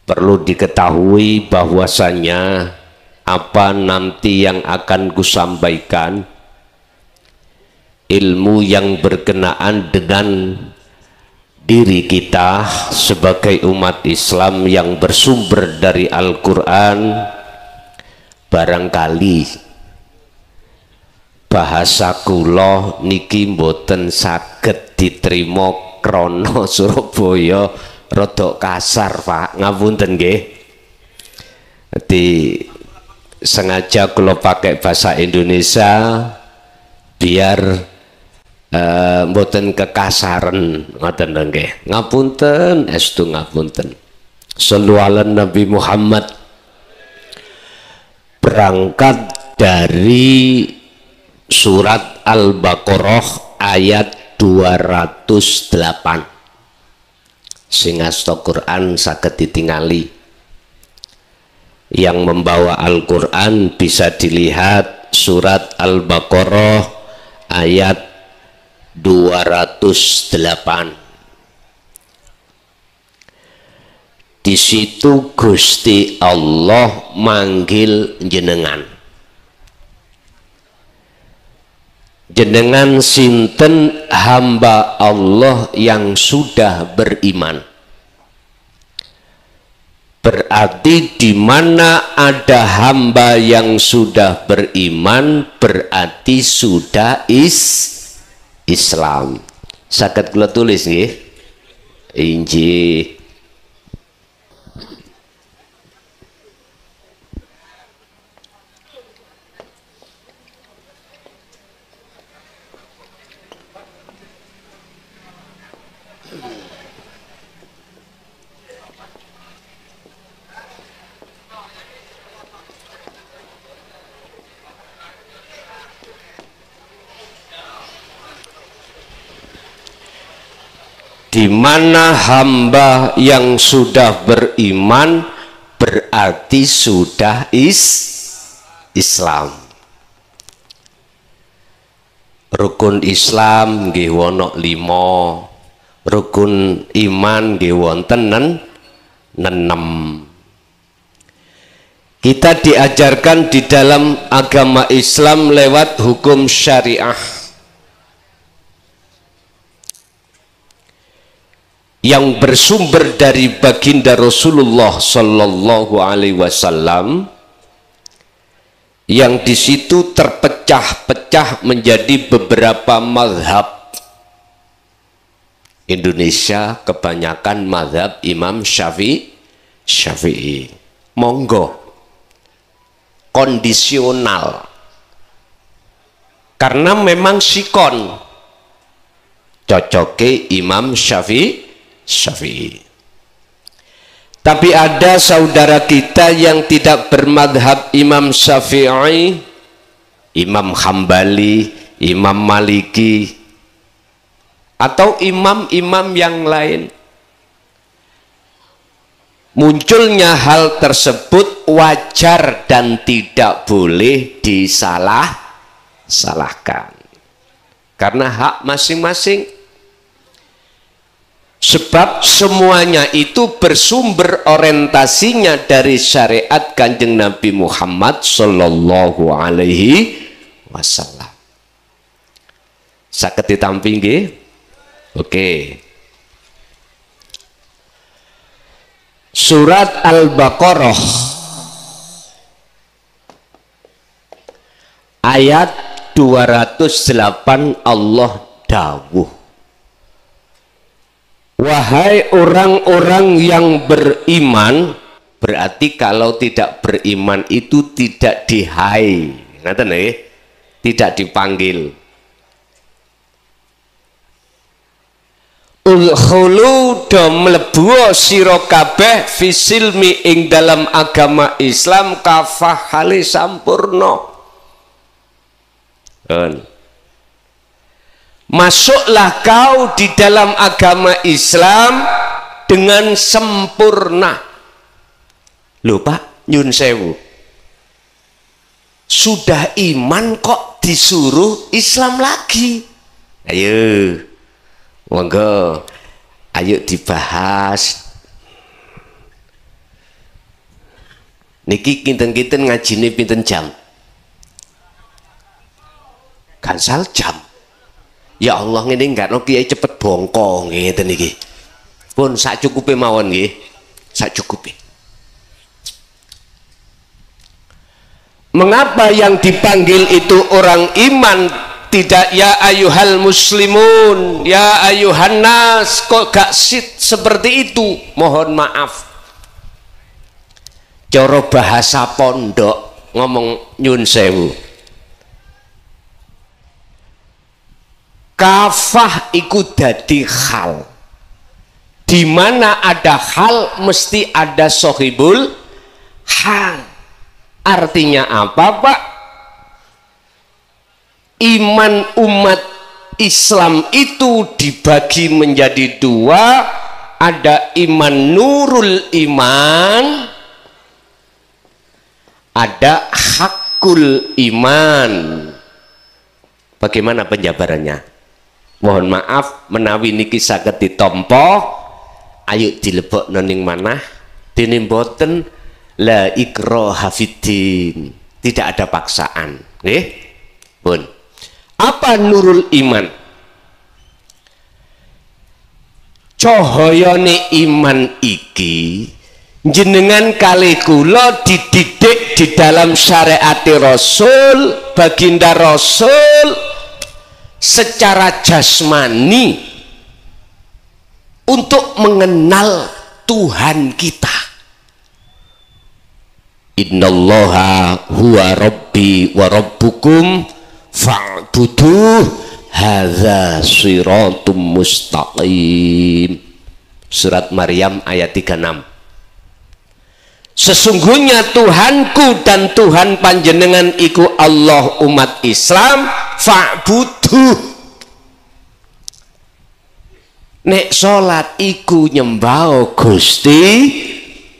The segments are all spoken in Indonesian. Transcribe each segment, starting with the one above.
Perlu diketahui bahwasanya apa nanti yang akan kusampaikan ilmu yang berkenaan dengan diri kita sebagai umat Islam yang bersumber dari Al-Quran. Barangkali bahasa kula niki mboten saged diterima krono Surabaya rodok kasar, Pak, ngapunten nggih. Jadi sengaja kula pakai bahasa Indonesia biar mboten kekasaran, ngoten nggih. Ngapunten, estu ngapunten. Shallu ala Nabi Muhammad. Berangkat dari surat Al-Baqarah ayat 208. Sing asta Quran saged ditingali. Yang membawa Al-Quran bisa dilihat surat Al-Baqarah ayat 208. Di situ Gusti Allah manggil jenengan. Jenengan sinten hamba Allah yang sudah beriman. Berarti di mana ada hamba yang sudah beriman, berarti sudah Islam. Saged kula tulis nggih. Injih. Di mana hamba yang sudah beriman berarti sudah Islam. Rukun Islam nggih wonten 5, rukun iman nggih wonten 6. Kita diajarkan di dalam agama Islam lewat hukum syariah yang bersumber dari baginda Rasulullah Sallallahu Alaihi Wasallam, yang di situ terpecah-pecah menjadi beberapa mazhab. Indonesia kebanyakan mazhab Imam Syafi'i. Monggo, kondisional, karena memang sikon cocoke Imam Syafi'i. Tapi ada saudara kita yang tidak bermadhab Imam Syafi'i, Imam Hambali, Imam Maliki, atau imam-imam yang lain. Munculnya hal tersebut wajar dan tidak boleh disalahkan, karena hak masing-masing. Sebab semuanya itu bersumber orientasinya dari syariat Kanjeng Nabi Muhammad Sallallahu Alaihi Wasallam. Saged ditampi nggih? Oke. Surat Al-Baqarah ayat 208 Allah dawuh, wahai orang-orang yang beriman. Berarti kalau tidak beriman itu tidak dihai, ngaten nggih, tidak dipanggil. Udkhulu do mlebu sira kabeh fisilmi ing dalam agama Islam kafah hale sampurna. Masuklah kau di dalam agama Islam dengan sempurna. Loh Pak, nyun sewu, sudah iman kok disuruh Islam lagi? Ayo, monggo, ayo dibahas. Niki kinten-kinten ngajine pinten jam? Gansal jam. Ya Allah ngene enggakno kiai cepet bongko ngeten niki. Pun sak cukupe mawon nggih. Sak cukupe. Mengapa yang dipanggil itu orang iman, tidak ya ayuhal muslimun, ya ayuhan nas? Kok gak seperti itu? Mohon maaf. Cara bahasa pondok ngomong nyun sewu. Kafah iku dadi hal. Di mana ada hal mesti ada sohibul hal. Artinya apa, Pak? Iman umat Islam itu dibagi menjadi dua. Ada iman nurul iman, ada hakul iman. Bagaimana penjabarannya? Mohon maaf menawi niki saged ditampa, ayo dilebokno ning manah dene mboten la ikraha fiddin, tidak ada paksaan, nggih. Pun. Apa nurul iman? Cahayane iman iki jenengan kali kula dididik di dalam syariat Rasul, baginda Rasul secara jasmani untuk mengenal Tuhan kita. Innallaha huwa rabbi wa rabbukum fa'buduh hadza shiratum mustaqim. Surat Maryam ayat 36. Sesungguhnya Tuhanku dan Tuhan panjenengan iku Allah umat Islam fa'buduh. Nek salat iku nyembah Gusti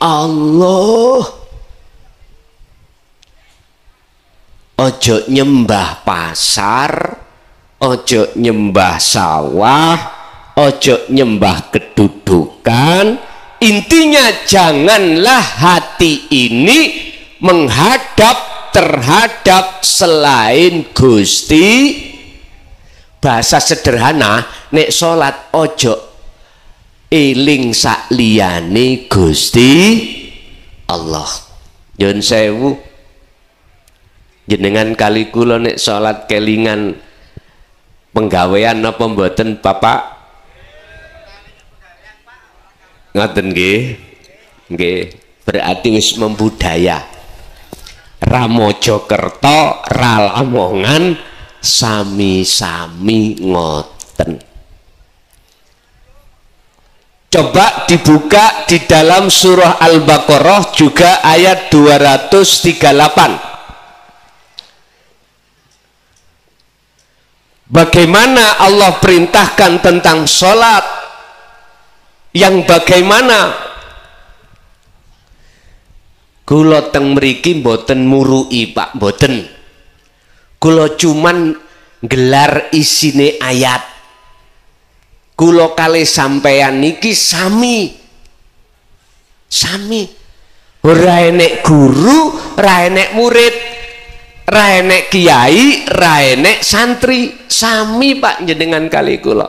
Allah. Ojo nyembah pasar, ojo nyembah sawah, ojo nyembah kedudukan. Intinya janganlah hati ini menghadap terhadap selain Gusti. Bahasa sederhana, nek salat ojo eling sak liyane Gusti Allah. Nyun sewu, jenengan kali kula nek salat kelingan penggawean apa mboten Bapak? Ngoten nggih. Nggih, berarti wis membudaya. Ra Mojokerto, ra Lamongan, sami-sami ngoten. Coba dibuka di dalam surah Al-Baqarah juga ayat 238. Bagaimana Allah perintahkan tentang sholat, yang bagaimana kula teng mriki mboten murui Pak, mboten. Kula cuman gelar isine ayat. Kula kalih sampeyan niki sami ora enek guru, ora enek murid, ra enek kiai, ra enek santri, sami Pak jenengan kali kula.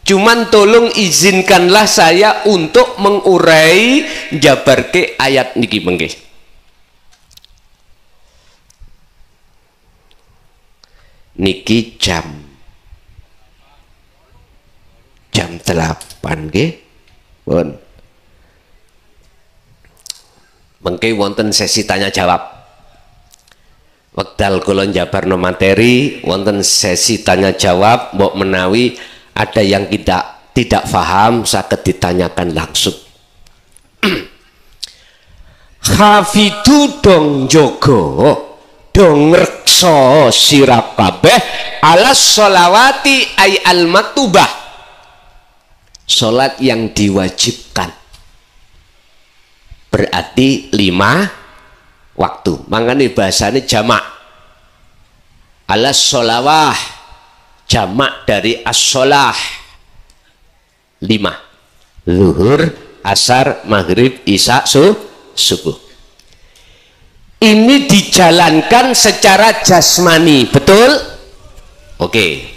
Cuman tolong izinkanlah saya untuk mengurai jabarke ayat niki mengke. Niki jam 8 nggih. Pun. Mengke wonten sesi tanya jawab. Wekdal kula njabarno materi wonten sesi tanya jawab, mbok menawi ada yang tidak paham saged ditanyakan langsung. Hafidu dong jogo dong reksa sira kabeh ala sholawati ay al maktubah, salat yang diwajibkan, berarti 5 waktu. Makanya bahasanya jamak. Ala sholawah, jamak dari as-sholah 5. Zuhur, asar, maghrib, isya, subuh. ini dijalankan secara jasmani, betul? Oke.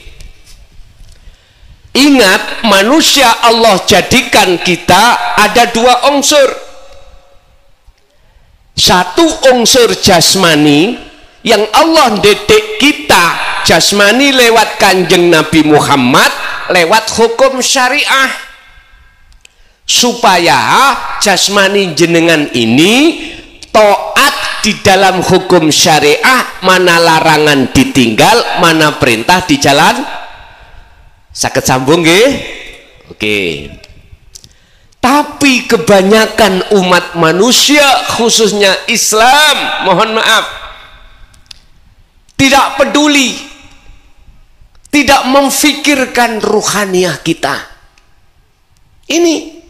Ingat, manusia Allah jadikan kita ada dua unsur. Satu unsur jasmani yang Allah didik kita jasmani lewat Kanjeng Nabi Muhammad, lewat hukum syariah, supaya jasmani jenengan ini taat di dalam hukum syariah, mana larangan ditinggal, mana perintah di jalan. Saged sambung nggih? Oke. Tapi kebanyakan umat manusia, khususnya Islam, mohon maaf, tidak peduli, tidak memfikirkan ruhaniyah kita ini.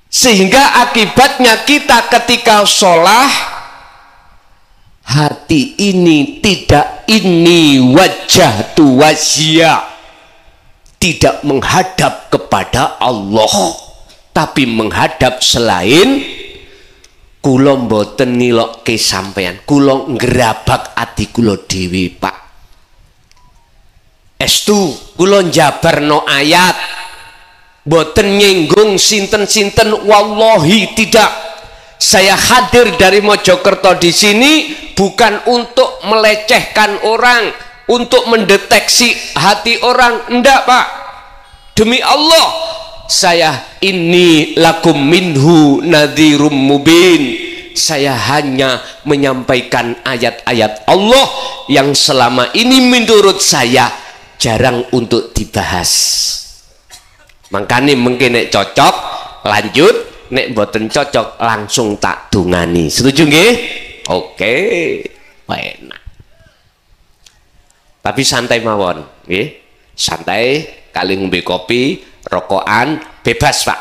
Sehingga akibatnya kita ketika sholat, hati ini tidak ini wajah tu wajia, tidak menghadap kepada Allah, tapi menghadap selain. Kula mboten nilokke sampean, kula ngerabak ati kula dhewe Pak. Estu kula njabarno ayat, boten nyinggung sinten-sinten, wallahi tidak. Saya hadir dari Mojokerto di sini bukan untuk melecehkan orang, untuk mendeteksi hati orang, enggak Pak. Demi Allah, saya ini lakum minhu nadhirum mubin. Saya hanya menyampaikan ayat-ayat Allah yang selama ini menurut saya jarang untuk dibahas. Makanya mungkin nek cocok lanjut, nek boten cocok langsung tak dungani. Setuju nggih? Oke, enak. Tapi santai mawon, nggih. Santai, kali ngombe kopi, rokokan, bebas Pak.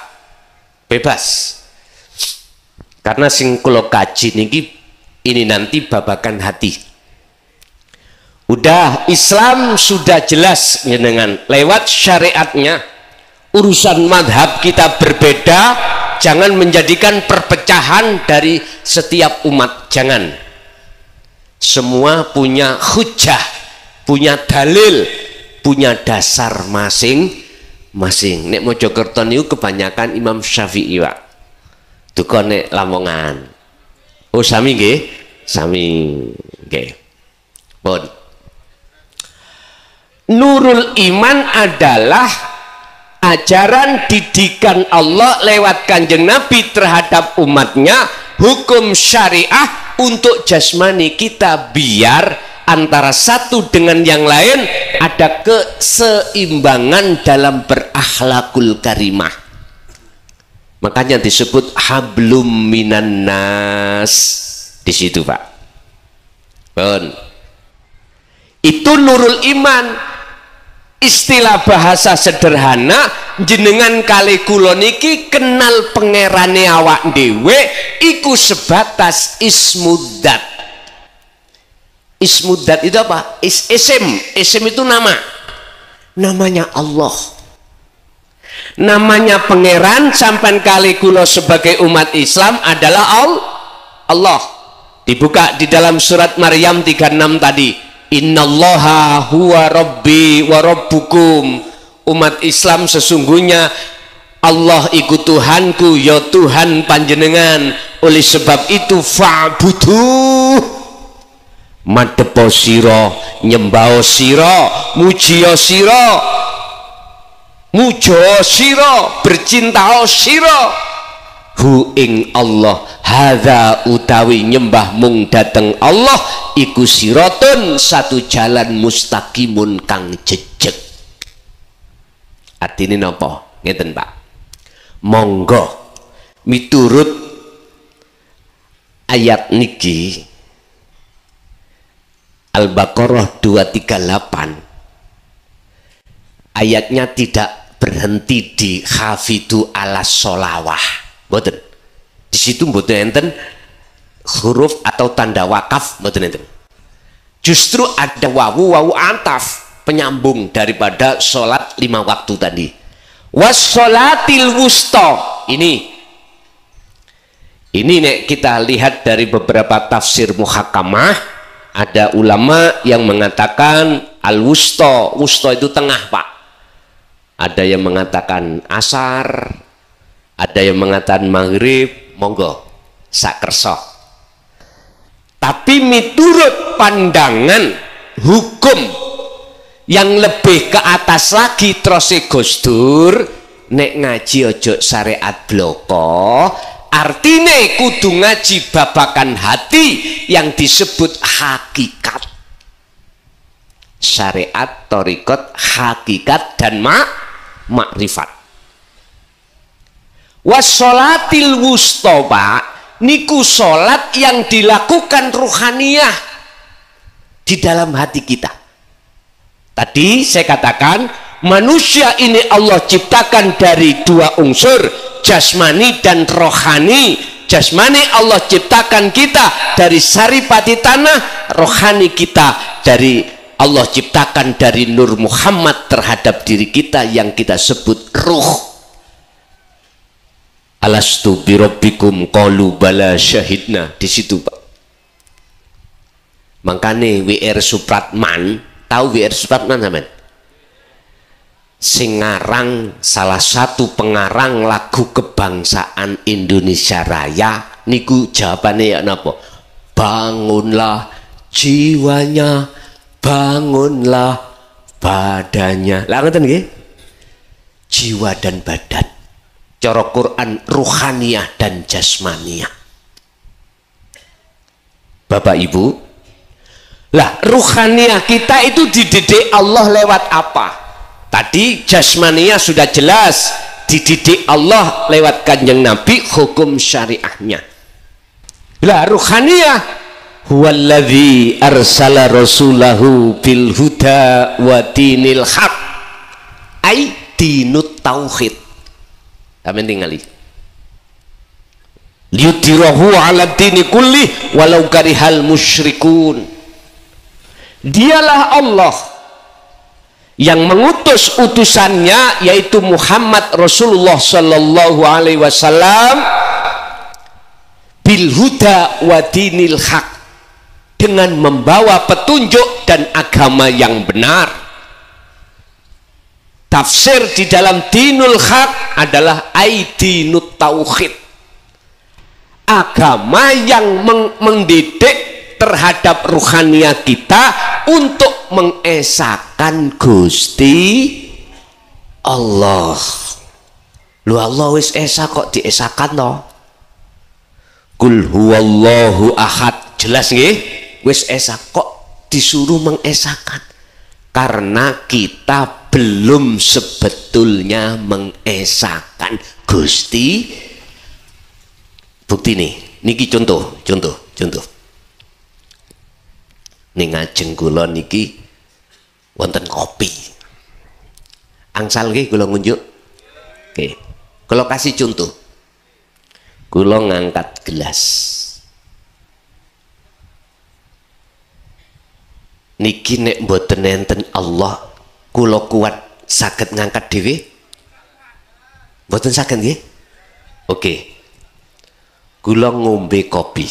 Bebas. Karena sing kula kaji niki ini nanti babakan hati. Udah Islam sudah jelas dengan lewat syariatnya. Urusan madhab kita berbeda, jangan menjadikan perpecahan dari setiap umat, jangan. Semua punya hujjah, punya dalil, punya dasar masing-masing. Nek Mojokerto niku kebanyakan Imam Syafi'i Pak. Duka nek Lamongan. Oh sami nggih? Sami nggih. Pun. Nurul iman adalah ajaran didikan Allah lewat Kanjeng Nabi terhadap umatnya, hukum syariah untuk jasmani kita biar antara satu dengan yang lain ada keseimbangan dalam berakhlakul karimah. Makanya disebut hablum minan nas di situ Pak. Bon. Itu nurul iman. Istilah bahasa sederhana, jenengan kali kula niki kenal pangerane awak dhewe iku sebatas ismudzat. Ismudzat itu apa? Isim itu nama. Namanya Allah. Namanya pangeran sampan kali kula sebagai umat Islam adalah Allah. Dibuka di dalam surat Maryam 36 tadi. Innallaha huwa rabbi wa rabbukum. Umat Islam sesungguhnya Allah iku Tuhanku, ya Tuhan panjenengan. Oleh sebab itu fa'budu, madepo sira, nyembao sira, mujio sira, mujo sira, bercintao sira hu ing Allah. Hadza utawi nyembah mung dateng Allah iku siratun, satu jalan mustaqimun kang jejeg. Artine napa? Ngeten Pak. Monggo miturut ayat niki Al-Baqarah 238, ayatnya tidak berhenti di hafidu ala sholawah. Mboten. Di situ mboten enten huruf atau tanda wakaf, mboten enten. Justru ada wawu antaf, penyambung daripada sholat 5 waktu tadi. Was sholatil wusta. Ini nek kita lihat dari beberapa tafsir muhakamah, ada ulama yang mengatakan al-wusta, wusta itu tengah Pak. Ada yang mengatakan asar, ada yang mengatakan maghrib, monggo sak kersa. Tapi miturut pandangan hukum yang lebih ke atas lagi terus Gus Dur, nek ngaji ojo syariat bloko, artine kudu ngaji babakan hati yang disebut hakikat. Syariat, thariqat, hakikat dan makrifat. Wassolatil wusta Pak, niku sholat yang dilakukan ruhaniyah di dalam hati kita. Tadi saya katakan manusia ini Allah ciptakan dari dua unsur, jasmani dan rohani. Jasmani Allah ciptakan kita dari saripati tanah, rohani kita dari Allah ciptakan dari Nur Muhammad terhadap diri kita yang kita sebut ruh. Alastu birabbikum qalu bala syahidna, di situ Pak. Makanya W.R. Supratman, tahu W.R. Supratman sampean? Sing ngarang, salah satu pengarang lagu kebangsaan Indonesia Raya niku jawabannya ya napa? Bangunlah jiwanya, bangunlah badannya. Lah ngoten nggih? Jiwa dan badan. Cara Quran ruhaniyah dan jasmaniyah. Bapak Ibu, lah ruhaniyah kita itu dididik Allah lewat apa? Tadi jasmaniyah sudah jelas, dididik Allah lewat Kanjeng Nabi, hukum syariahnya. Lah ruhaniyah, huwallazi arsala rasulahu bil huda wa dinil haq, ai dinut tauhid. Amin tingali. Liyudhirahu ala dini kulli walau karihal musyrikun. Dialah Allah yang mengutus utusannya yaitu Muhammad Rasulullah sallallahu alaihi wasallam bil huda wa dinil haq, dengan membawa petunjuk dan agama yang benar. Tafsir di dalam dinul haq adalah aidinut tauhid, agama yang mendidik terhadap ruhaniyah kita untuk mengesahkan Gusti Allah. Lu Allah wis esa kok diesakan toh? Kul huwallahu ahad, jelas nggih? Wis esa kok disuruh mengesahkan? Karena kita belum sebetulnya mengesahkan Gusti. Bukti nih, niki contoh. Ning ngajeng kula niki wonten kopi. Angsal nggih kula ngunjuk. Oke. Kula kasih contoh. Kula ngangkat gelas. Niki nek mboten enten Allah, kula kuat saged ngangkat dhewe? Mboten saged nggih? Oke. Kula ngombe kopi.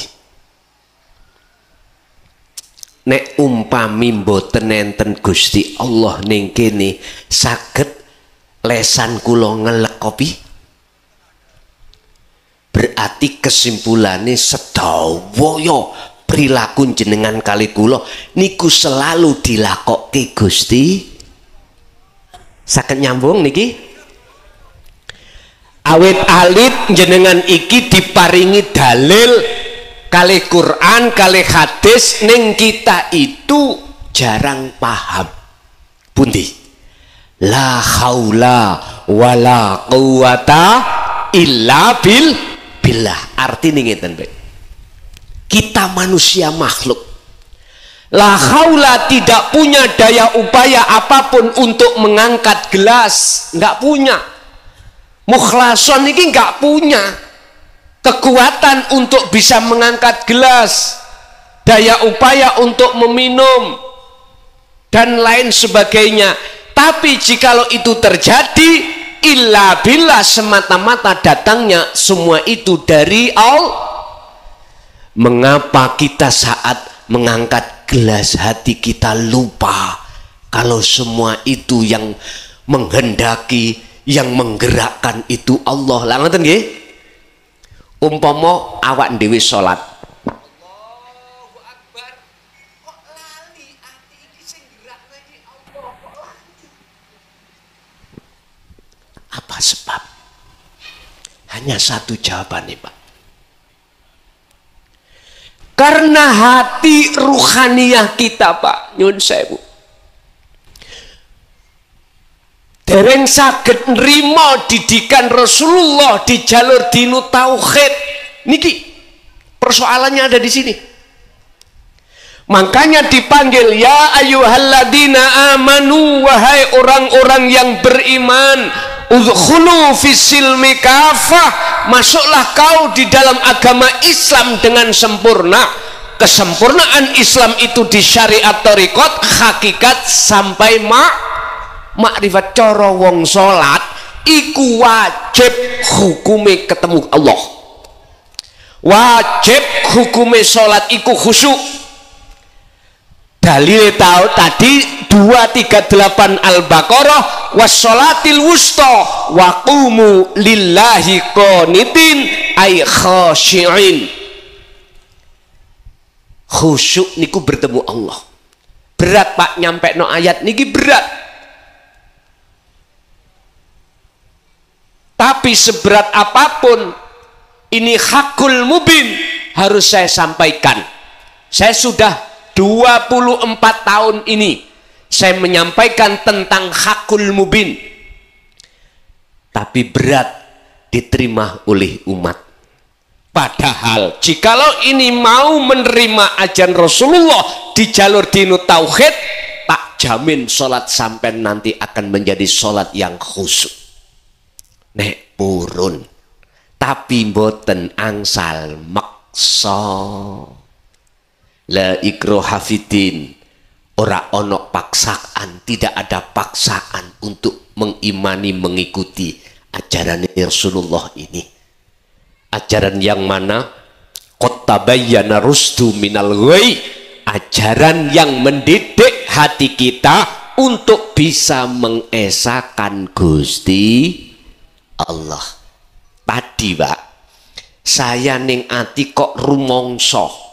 Nek umpami mboten enten Gusti Allah ning kene, saged lesan kula ngelek kopi? Berarti kesimpulannya sedaya perilaku jenengan kali kula niku selalu dilakokke Gusti. Saged nyambung niki? Awit alit jenengan iki diparingi dalil kali Quran kali hadis, ning kita itu jarang paham. Pundi? La haula wala quwata illa billah. Artine ngeten, Pak. Kita manusia makhluk, la haula tidak punya daya upaya apapun untuk mengangkat gelas, nggak punya. Mukhlason ini nggak punya kekuatan untuk bisa mengangkat gelas, daya upaya untuk meminum dan lain sebagainya. Tapi jikalau itu terjadi, illa billah, semata-mata datangnya semua itu dari Allah. Mengapa kita saat mengangkat gelas hati kita lupa kalau semua itu yang menghendaki, yang menggerakkan itu Allah. Lah ngoten nggih. Umpama awak dhewe salat. Allahu Akbar. Kok lali ati iki sing gerakne iki Allah kok lali. Apa sebab? Hanya satu jawabannya, Pak. Karena hati ruhaniyah kita, Pak, nyun sewu, dereng saged nrimo didikan Rasulullah di jalur dinu tauhid. Niki persoalannya ada di sini. Makanya dipanggil ya ayyuhalladzina amanu, wahai orang-orang yang beriman, udkhulu fisilmi kafah, masuklah kau di dalam agama Islam dengan sempurna. Kesempurnaan Islam itu di syariat thariqat, hakikat sampai makrifat. Cara wong salat iku wajib hukume ketemu Allah. Wajib hukume salat iku khusyuk. Dalil tahu tadi 238 Al-Baqarah, wassolatil wusta wa qumu lillahi qanitin ay khashi'in. Khusyuk niku bertemu Allah. Berat, Pak, nyampe no ayat niki berat. Tapi seberat apapun ini hakul mubin harus saya sampaikan. Saya sudah 24 tahun ini saya menyampaikan tentang hakul mubin, tapi berat diterima oleh umat. Padahal jikalau ini mau menerima ajaran Rasulullah di jalur dinu tauhid, tak jamin sholat sampai nanti akan menjadi sholat yang khusyuk. Nek purun tapi mboten angsal maksa. La ikraha fiddin, ora ono paksaan, tidak ada paksaan untuk mengimani, mengikuti ajaran Rasulullah ini. Ajaran yang mana? Qad tabayyana rusdu minal ghayy, ajaran yang mendidik hati kita untuk bisa mengesahkan Gusti Allah. Tadi, Pak, saya ning ati kok rumangsa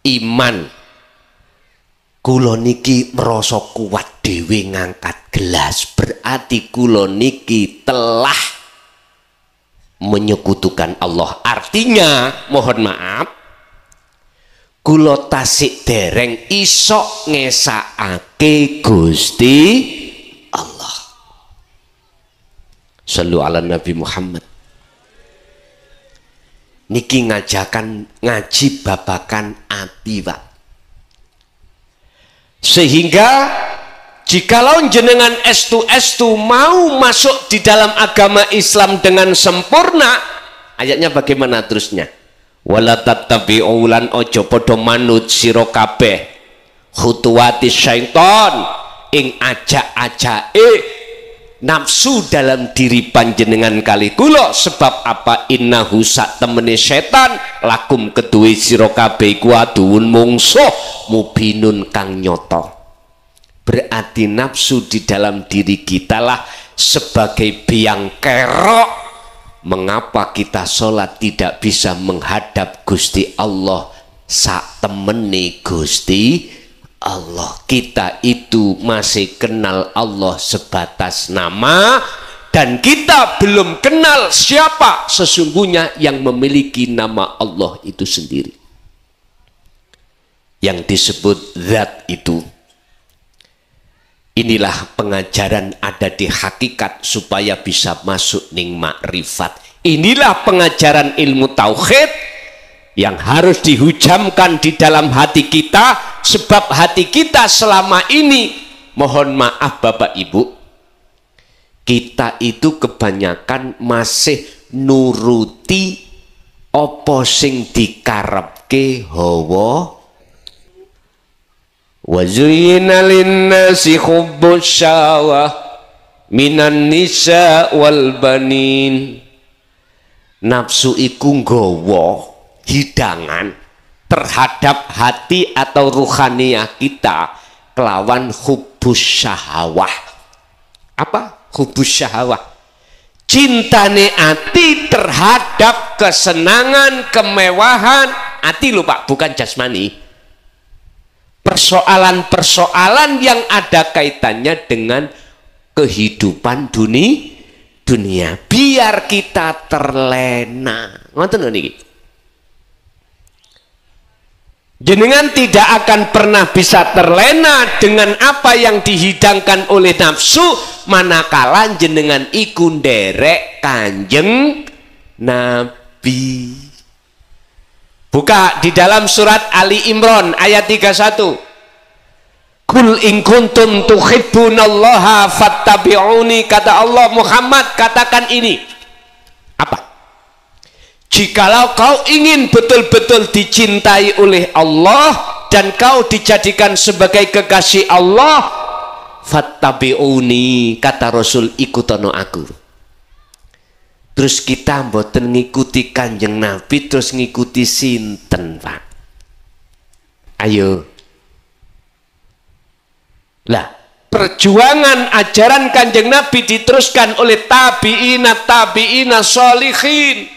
iman kula niki merasa kuat dhewe ngangkat gelas, berarti kula niki telah menyekutukan Allah. Artinya, mohon maaf, kula tasik dereng iso ngesakake Gusti Allah. Shallu ala Nabi Muhammad. Niki ngaji babakan ati, Pak. Sehingga jikalau jenengan estu mau masuk di dalam agama Islam dengan sempurna, ayatnya bagaimana terusnya? Wala tattabi'u lan ojo padha manut sira kabeh khutuwati syaiton, ing ajak-ajake nafsu dalam diri panjenengan kali kula. Sebab apa? Innahu sak temene setan lakum keduwe sira kabeh iku aduun mungsuh mubinun kang nyata. Berarti nafsu di dalam diri kita lah sebagai biang kerok mengapa kita sholat tidak bisa menghadap Gusti Allah sak temene Gusti Allah. Kita itu masih kenal Allah sebatas nama, dan kita belum kenal siapa sesungguhnya yang memiliki nama Allah itu sendiri, yang disebut zat itu. Inilah pengajaran ada di hakikat supaya bisa masuk ning makrifat. Inilah pengajaran ilmu tauhid yang harus dihujamkan di dalam hati kita, sebab hati kita selama ini, mohon maaf Bapak Ibu, kita itu kebanyakan masih nuruti apa sing dikarepke hawa. Wa zuyyina linnasi hubbus syahwah minan nisa wal banin. Nafsu iku nggawa hidangan terhadap hati atau ruhaniyah kita kelawan hubus syahwah. Apa hubus syahwah? Cintane ati terhadap kesenangan, kemewahan ati lho Pak, bukan jasmani. Persoalan-persoalan yang ada kaitannya dengan kehidupan dunia biar kita terlena. Ngoten niki. Jenengan tidak akan pernah bisa terlena dengan apa yang dihidangkan oleh nafsu manakala jenengan iku nderek Kanjeng Nabi. Buka di dalam surat Ali Imran ayat 31. Kul in kuntum tuhibbunallaha fattabi'uni, kata Allah, Muhammad katakan ini. Apa? Jikalau kau ingin betul-betul dicintai oleh Allah dan kau dijadikan sebagai kekasih Allah, fattabi'uni, kata Rasul, ikutono aku. Terus kita mboten ngikuti Kanjeng Nabi, terus ngikuti sinten Pak? Ayo. Lah, perjuangan ajaran Kanjeng Nabi diteruskan oleh tabi'ina sholihin.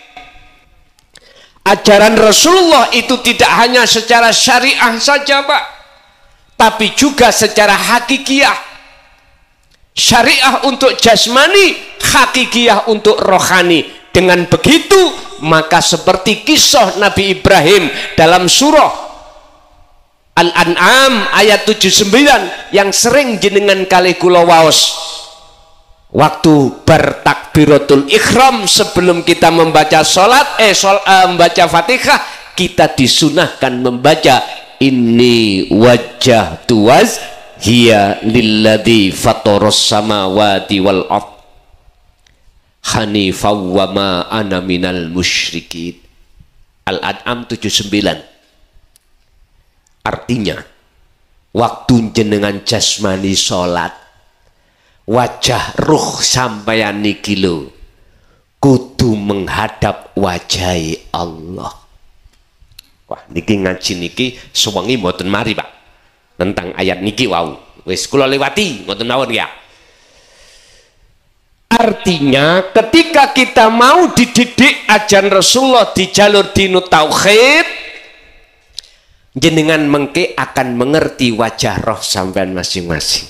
Ajaran Rasulullah itu tidak hanya secara syariah saja Pak, tapi juga secara hakikiyah. Syariah untuk jasmani, hakikiyah untuk rohani. Dengan begitu maka seperti kisah Nabi Ibrahim dalam surah Al-An'am ayat 79 yang sering jenengan kali kula waos waktu bertakbiratul ikhram sebelum kita membaca salat membaca Fatihah, kita disunahkan membaca inni wajjahtu hiya lilladzi fataras samawati wal ard hanifan wa ma ana minal musyrikin. Al-An'am 79. Artinya waktu jenengan jasmani salat, wajah ruh sampeyan niki lho kudu menghadap wajah Allah. Wah niki ngaji niki sewengi mboten mari Pak. Tentang ayat niki wau wis kula lewati ngoten mawon ya. Artinya ketika kita mau dididik ajaran Rasulullah di jalur dinut tauhid, jenengan mengke akan mengerti wajah roh sampean masing-masing.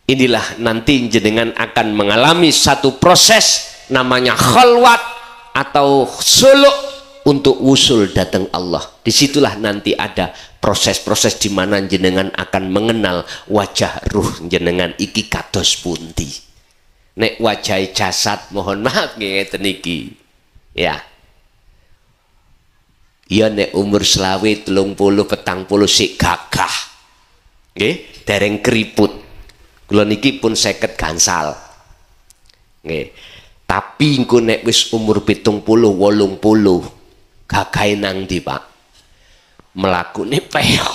Inilah nanti jenengan akan mengalami satu proses namanya khalwat atau suluk untuk usul datang Allah. Disitulah nanti ada proses-proses di mana jenengan akan mengenal wajah ruh jenengan iki kados pundi. Nek wajah jasad mohon maaf ngeten iki. Ya. Ya nek umur selawe 30 40 sik gagah. Nggih, dereng keriput. Kula niki pun 50 gansal. Nggih. Tapi engko nek wis umur 70 80 gagahe nang ndi Pak? Melakune peo.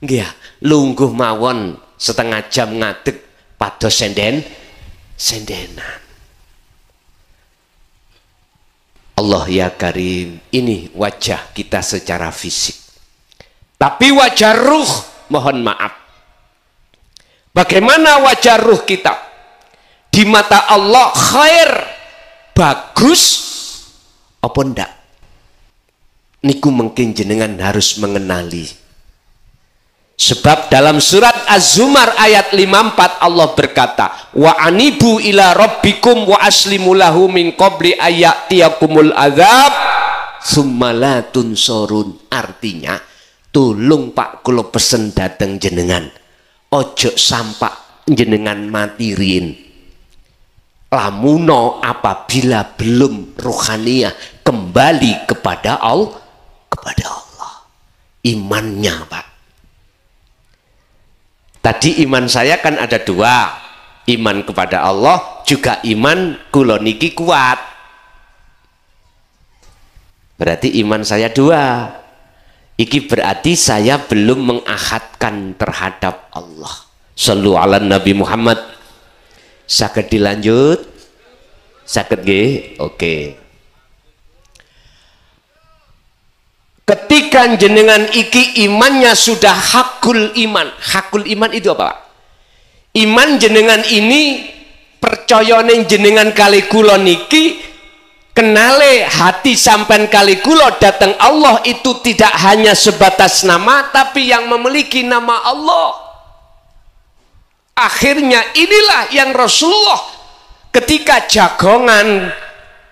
Nggih, lungguh mawon setengah jam ngadeg pados sendenan. Allah ya Karim, ini wajah kita secara fisik. Tapi wajah ruh, mohon maaf. Bagaimana wajah ruh kita? Di mata Allah khair, bagus apa ndak? Niku mungkin jenengan harus mengenali. Sebab dalam surat Az-Zumar ayat 54 Allah berkata, wa anibu ila rabbikum wa aslimu lahu min qabli ayatiyakumul azab summa la tunsorun. Artinya, tolong Pak kula pesen dateng jenengan, ojo sampak jenengan mati rin. Lamuno apabila belum rohaniyah kembali kepada Allah, imannya Pak. Tadi iman saya kan ada dua, iman kepada Allah juga iman kula niki kuat. Berarti iman saya dua. Iki berarti saya belum mengahadkan terhadap Allah. Shallu ala Nabi Muhammad. Saged dilanjut? Saged nggih? Oke. ketika jenengan iki imannya sudah hakul iman. Hakul iman itu apa, Pak? Iman jenengan ini percayane jenengan kali kula niki, kenale hati sampean kali kula datang Allah itu tidak hanya sebatas nama, tapi yang memiliki nama Allah. Akhirnya inilah yang Rasulullah ketika jagongan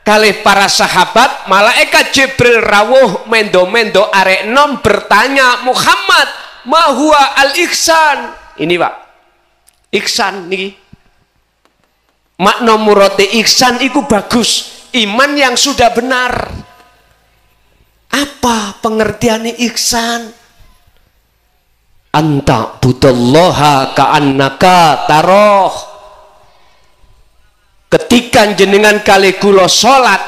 kali para sahabat, malaikat Jibril rawuh mendo-mendo arek nom bertanya, Muhammad, ma huwa al-ihsan? Ini, Pak, ihsan niki makna murate ihsan iku bagus, iman yang sudah benar. Apa pengertiane ihsan? Anta budallaha ka'annaka taroh. Ketika jenengan kali kula salat,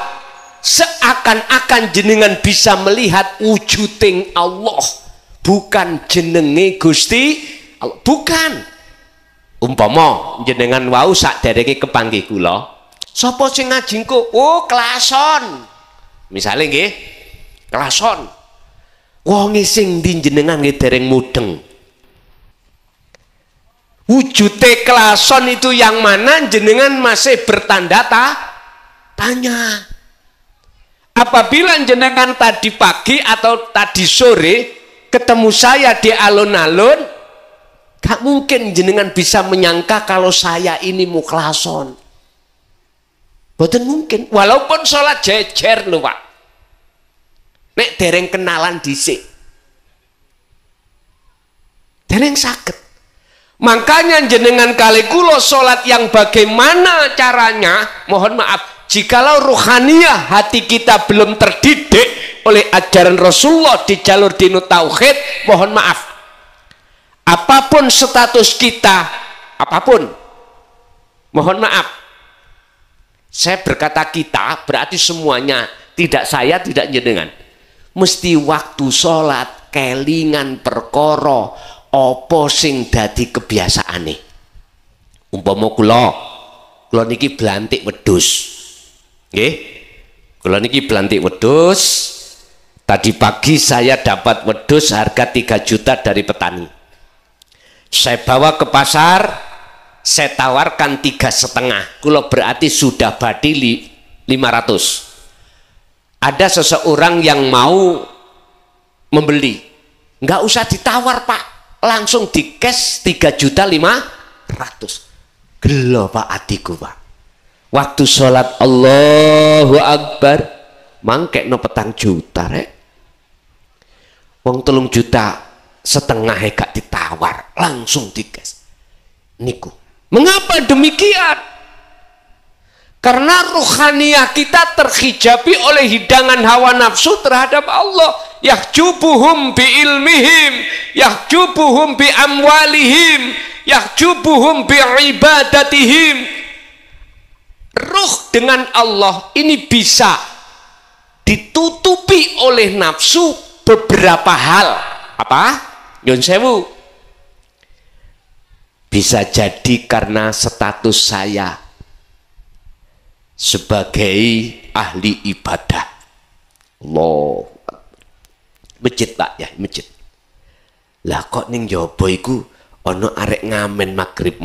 seakan-akan jenengan bisa melihat wujuding Allah, bukan jenenge Gusti Allah, bukan. Umpama jenengan wau sakderenge kepanggih kula, sapa sing ngaji engko? Oh, kelason. Misale nggih, kelason. Wong sing ndi jenengan nggih dereng mudeng. Wujude kelason itu yang mana jenengan masih bertanda tanya. Apabila jenengan tadi pagi atau tadi sore ketemu saya di alun-alun, gak mungkin jenengan bisa menyangka kalau saya ini mukhlason. Boten mungkin, walaupun sholat jejer lho, Pak. Nek dereng kenalan dhisik, dereng saged. Makanya jenengan kali kula sholat yang bagaimana caranya, mohon maaf, jikalau ruhaniyah hati kita belum terdidik oleh ajaran Rasulullah di jalur dinut tauhid, mohon maaf, apapun status kita, apapun, mohon maaf, saya berkata kita berarti semuanya, tidak saya, tidak jenengan, mesti waktu sholat kelingan perkara apa sing dadi kebiasaane. Umpama kula niki blantik wedhus, nggih, kula niki blantik wedhus, tadi pagi saya dapat wedhus harga 3 juta dari petani, saya bawa ke pasar, saya tawarkan 3,5, kula berarti sudah badi 500. Ada seseorang yang mau membeli, nggak usah ditawar, Pak, langsung di cash 3.500.000. Gelo, Pak, atiku, Pak. Waktu sholat Allahu Akbar mangkekno 4 juta rek. Wong 3,5 juta gak ditawar, langsung di cash. Niku. Mengapa demikian? Karena ruhaniyah kita terhijabi oleh hidangan hawa nafsu terhadap Allah. Yahjubuhum bi ilmihim, yahjubuhum bi amwalihim, yahjubuhum bi ibadatihim. Ruh dengan Allah ini bisa ditutupi oleh nafsu beberapa hal. Apa? Nyun sewu. Bisa jadi karena status saya sebagai ahli ibadah. Allah. Masjid, Pak, ya, masjid. Lah kok ning jaba iku ana arek ngamen maghrib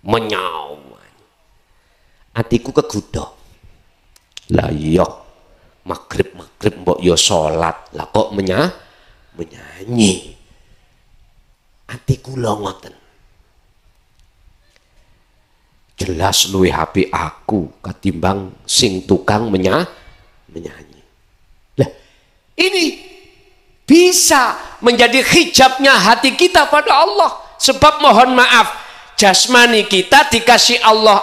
menyau. Atiku kegudo. Lah iya maghrib mbok yo salat, lah kok menyanyi. Atiku lho ngoten. Jelas luwih apik aku katimbang sing tukang menyanyi. Lah ini bisa menjadi hijabnya hati kita pada Allah. Sebab mohon maaf, jasmani kita dikasih Allah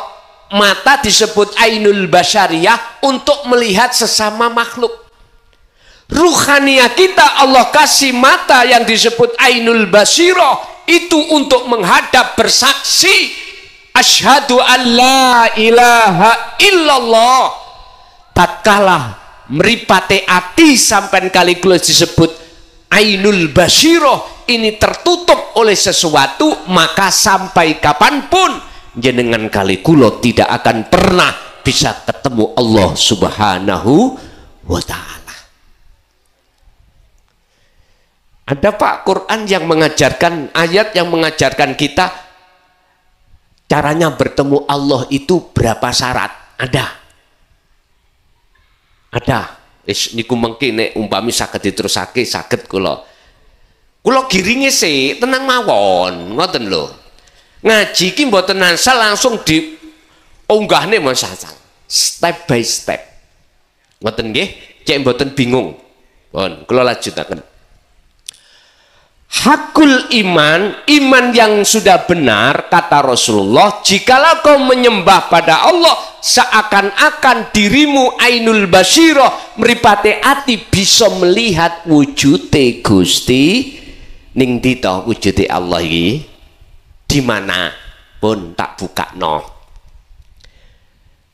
mata disebut ainul basyariyah untuk melihat sesama makhluk. Ruhaniyah kita Allah kasih mata yang disebut ainul basirah, itu untuk menghadap bersaksi asyhadu an la ilaha illallah. Tatkala meripate ati sampai kali kula disebut ainul basirah ini tertutup oleh sesuatu, maka sampai kapanpun jenengan kali kula tidak akan pernah bisa ketemu Allah Subhanahu wa ta'ala. Ada Pak Quran yang mengajarkan, ayat yang mengajarkan kita caranya bertemu Allah itu berapa syarat? Ada. Niku mengki nek umpami saged diterusake saged kula. Kula giringe sik tenang mawon, ngoten lho. Ngaji ki mboten asal langsung diunggahne masasal. Step by step. Ngoten nggih, cek mboten bingung. Pun kula lanjutaken. Hakul iman, iman yang sudah benar, kata Rasulullah, jikalau kau menyembah pada Allah seakan-akan dirimu ainul basyirah, mripate ati bisa melihat wujude Gusti. Ning dita wujude Allah iki di mana? Pun tak bukakno.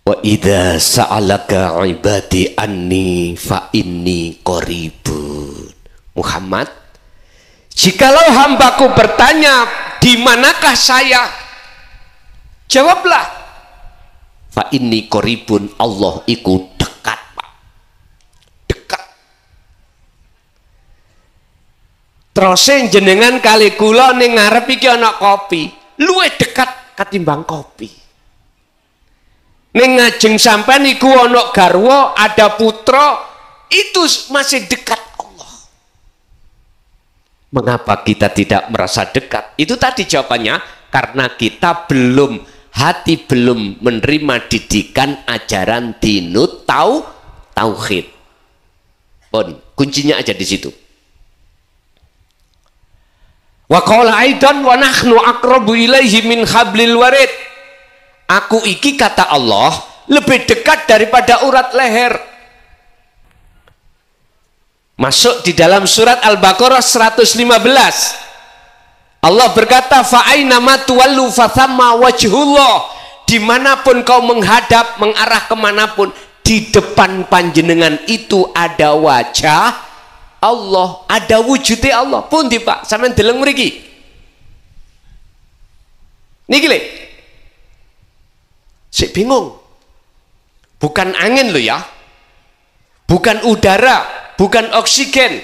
Wa idza sa'alaka ibadi anni fa inni qaribun. Muhammad, jikalau hambaku bertanya di manakah saya, jawablah fa inni qaribun, Allah iku dekat Pak, dekat. Terus jenengan kali kula ning ngarep iki ana kopi, luwih dekat katimbang kopi. Ning ngajeng sampean iku ana garwa, ada putra, itu masih dekat. Mengapa kita tidak merasa dekat? Itu tadi jawabannya, karena kita hati belum menerima didikan ajaran dinut tauhid. Pun kuncinya aja di situ. Wa qala aidan wa nahnu aqrabu ilaihi min hablil warid. Aku iki, kata Allah, lebih dekat daripada urat leher. Masuk di dalam surat Al-Baqarah 115. Allah berkata, fa'ainama tuwallu fathamma wajhullah. Dimanapun kau menghadap, mengarah kemanapun, di depan panjenengan itu ada wajah Allah, ada wujudnya Allah. Pundi Pak, sampeyan deleng mriki. Niki lho. Sik bingung. Bukan angin lo ya. Bukan udara, bukan oksigen.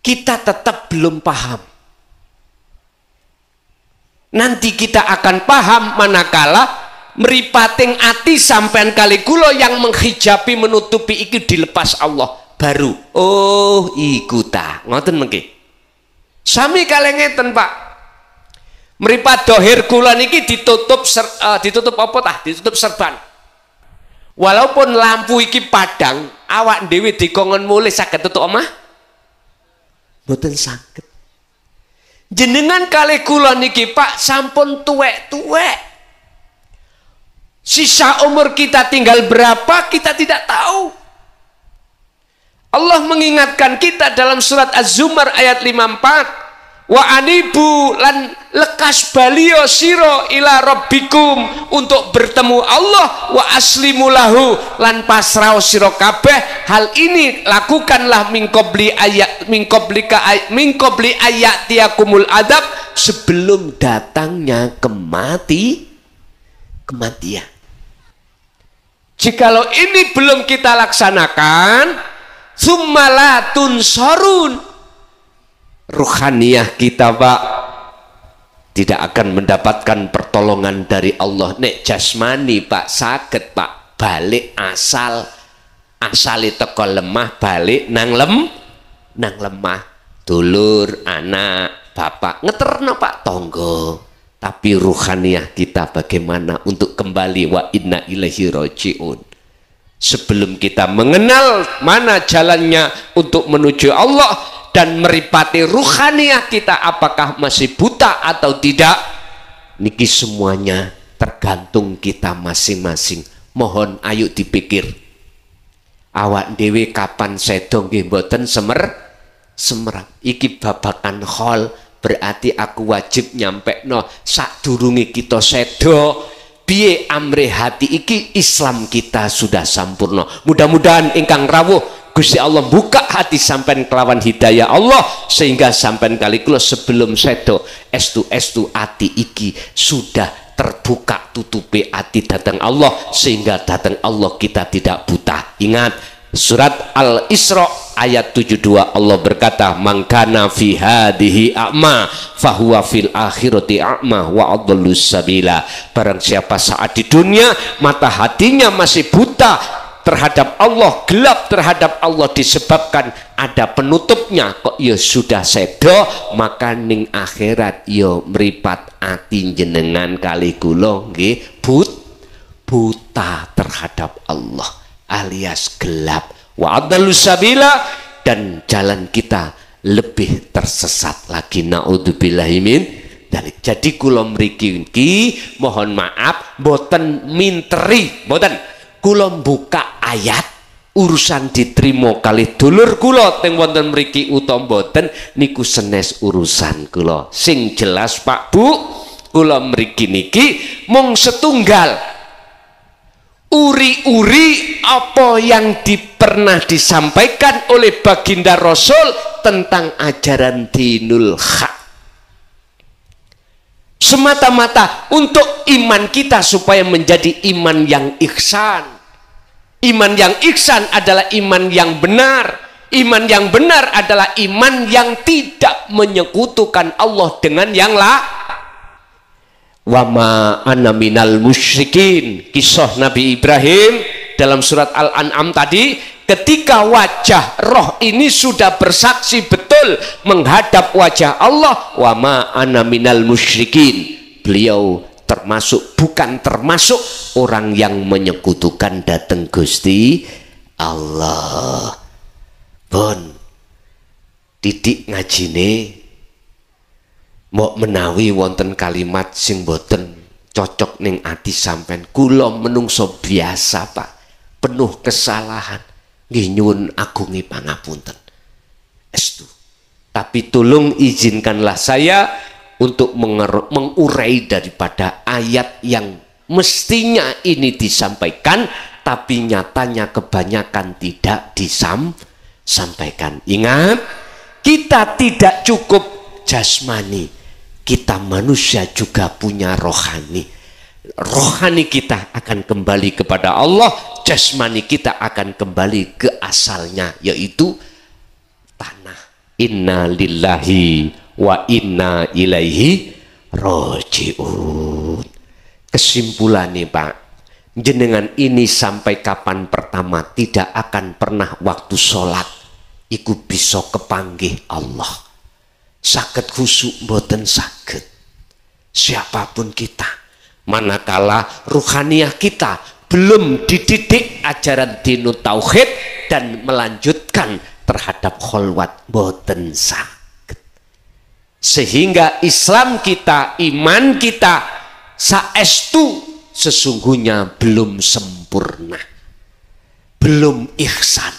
Kita tetap belum paham. Nanti kita akan paham manakala meripating ati sampean kali kula yang menghijabi menutupi iki dilepas Allah baru. Oh, iku ta. Ngoten mengki. Sami kalih ngeten, Pak. Meripat dohir kula niki ditutup apa tah? Ditutup serban. Walaupun lampu iki padang, awak dhewe dikongkon mulih saged tutuk omah? Mboten saged. Jenengan kali kula niki Pak sampun tuwek-tuwek. Sisa umur kita tinggal berapa kita tidak tahu. Allah mengingatkan kita dalam surat Az-Zumar ayat 54. Wa anibu lan lekas balio siro ila rabbikum, untuk bertemu Allah, wa aslimu lahu lan pasrah siro kabeh. Hal ini lakukanlah min qabli ayat tiakumul adab, sebelum datangnya kematian. Jikalau ini belum kita laksanakan, summa tunsorun, ruhaniyah kita Pak tidak akan mendapatkan pertolongan dari Allah. Nek jasmani Pak saged Pak, balik asal teko lemah, balik nang lemah, dulur anak bapak ngeterno Pak tonggo. Tapi ruhaniyah kita bagaimana untuk kembali, wa inna ilaihi rajiun. Sebelum kita mengenal mana jalannya untuk menuju Allah dan meripati ruhaniyah kita, apakah masih buta atau tidak, niki semuanya tergantung kita masing-masing. Mohon ayo dipikir, awak dewe kapan sedo nggih mboten semerap. Iki babakan khol, berarti aku wajib nyampe no sadurunge kita sedo piye amre hati iki Islam kita sudah sampurno. Mudah-mudahan ingkang rawuh Gusti Allah buka hati sampean kelawan hidayah Allah, sehingga sampean kali kula sebelum sedo estu ati iki sudah terbuka tutupi ati datang Allah, sehingga datang Allah kita tidak buta. Ingat surat Al-Isra ayat 72 Allah berkata, "Mangkana fi hadhihi a'ma fahuwa fil akhirati a'ma wa adallus sabila." Barang siapa saat di dunia mata hatinya masih buta terhadap Allah, gelap terhadap Allah disebabkan ada penutupnya, kok ya sudah sedo, maka ning akhirat ya meripat ati jenengan kali kula nggih buta terhadap Allah alias gelap, wa adallus sabila, dan jalan kita lebih tersesat lagi, naudzubillahi min dzalik. Jadi kula mriki mohon maaf boten minteri, boten kula buka ayat urusan diterima kali dulur kula teng wonten mriki utawa mboten niku senes urusan kula. Sing jelas Pak Bu, kula mriki niki mung setunggal uri-uri apa yang pernah disampaikan oleh baginda Rasul tentang ajaran dinul haq, semata-mata untuk iman kita supaya menjadi iman yang ihsan. Iman yang ihsan adalah iman yang benar. Iman yang benar adalah iman yang tidak menyekutukan Allah dengan yang lain. Wa ma ana minal musyrikin. Kisah Nabi Ibrahim dalam surat Al-An'am tadi, ketika wajah roh ini sudah bersaksi betul menghadap wajah Allah, wa ma ana minal musyrikin, beliau bukan termasuk orang yang menyekutukan dateng Gusti Allah. Bon titik ngajine mau menawi wonten kalimat sing boten cocok ning ati sampean, kula menungso biasa Pak, penuh kesalahan, nggih nyuwun agungi pangapunten estu, tapi tolong izinkanlah saya untuk mengurai daripada ayat yang mestinya ini disampaikan tapi nyatanya kebanyakan tidak disampaikan. Ingat, kita tidak cukup jasmani, kita manusia juga punya rohani. Rohani kita akan kembali kepada Allah, jasmani kita akan kembali ke asalnya, yaitu tanah. Inna lillahi wa inna ilaihi roji'un. Kesimpulan nih Pak, jenengan ini sampai kapan pertama tidak akan pernah waktu sholat iku bisa kepanggih Allah. Saged khusyuk mboten saged. Siapapun kita, manakala ruhaniyah kita belum dididik ajaran dinut tauhid dan melanjutkan terhadap kholwat mboten saged. Sehingga Islam kita, iman kita saestu sesungguhnya belum sempurna, belum ihsan.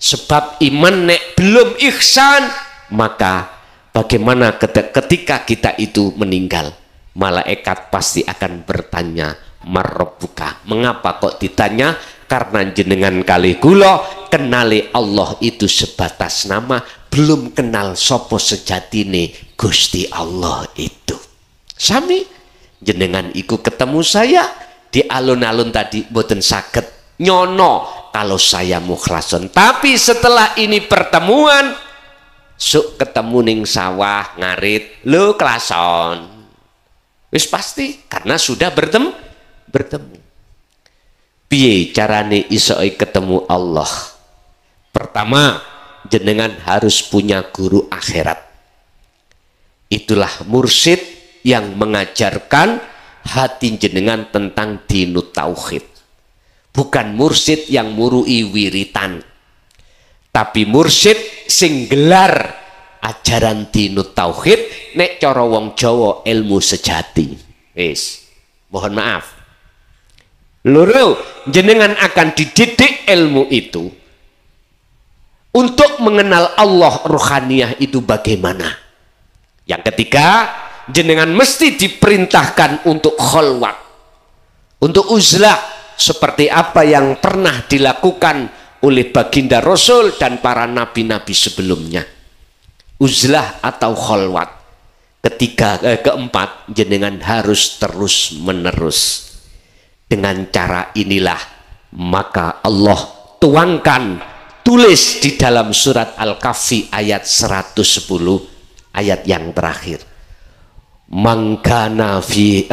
Sebab iman nek belum ihsan, maka bagaimana ketika kita itu meninggal, malaikat pasti akan bertanya, marabbuka, mengapa kok ditanya? Karena jenengan kali kula kenali Allah itu sebatas nama, belum kenal sopo sejatine Gusti Allah itu. Sami jenengan iku ketemu saya di alun-alun tadi boten saged nyono kalau saya mukhlason, tapi setelah ini pertemuan suk ketemu ning sawah ngarit lu klason, wis pasti karena sudah bertemu. Piye carane iso ketemu Allah? Pertama, jenengan harus punya guru akhirat. Itulah mursyid yang mengajarkan hati jenengan tentang dinut tauhid. Bukan mursyid yang murui wiritan, tapi mursyid sing gelar ajaran dinut tauhid, nek cara wong Jawa ilmu sejati. Wis, mohon maaf. Loro, jenengan akan dididik ilmu itu untuk mengenal Allah ruhaniyah itu bagaimana. Yang ketiga, jenengan mesti diperintahkan untuk kholwat, untuk uzlah, seperti apa yang pernah dilakukan oleh baginda Rasul dan para nabi-nabi sebelumnya. Uzlah atau kholwat. Keempat, jenengan harus terus menerus. Dengan cara inilah maka Allah tuangkan tulis di dalam surat Al-Kahfi ayat 110 ayat yang terakhir. Mangkana fi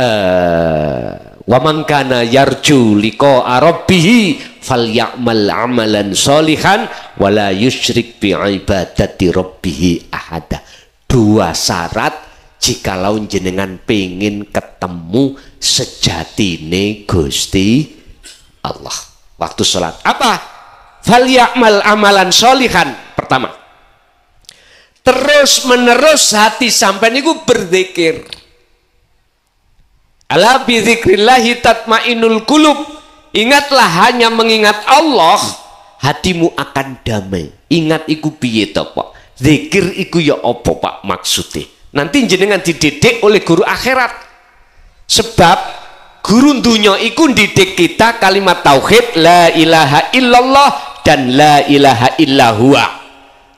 wa mangkana yarju liqa'a rabbih falyamal amalan sholihan wala yusyrik bi ibadati rabbih ahada. Dua syarat jikalau jenengan pengin ketemu sejatine Gusti Allah waktu sholat. Apa? Falyamal amalan sholihan. Pertama, terus menerus hati sampai niku berzikir. Ala bi dzikrillahi tatmainul qulub. Ingatlah hanya mengingat Allah, hatimu akan damai. Ingat iku piye to, Pak? Zikir iku ya apa, Pak, maksudnya? Nanti jenengan dididik oleh guru akhirat. Sebab guru dunya iku didik kita kalimat tauhid la ilaha illallah dan la ilaha illahuwa.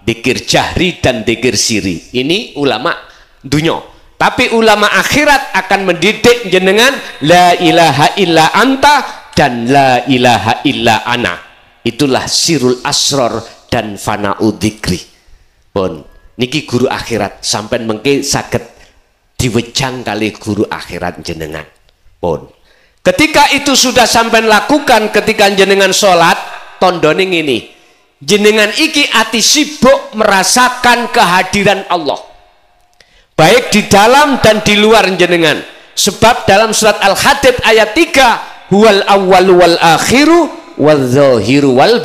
Dzikir jahri dan dzikir siri. Ini ulama dunya. Tapi ulama akhirat akan mendidik jenengan la ilaha illa anta dan la ilaha illa ana. Itulah sirul asror dan fana'u dzikri. Pun niki guru akhirat sampai mengke saged diwejang kali guru akhirat jenengan. Pun ketika itu sudah sampai lakukan ketika jenengan sholat, tondone ini jenengan iki ati sibuk merasakan kehadiran Allah baik di dalam dan di luar jenengan. Sebab dalam surat Al-Hadid ayat 3, huwal awwalu wal akhiru wal zahiru wal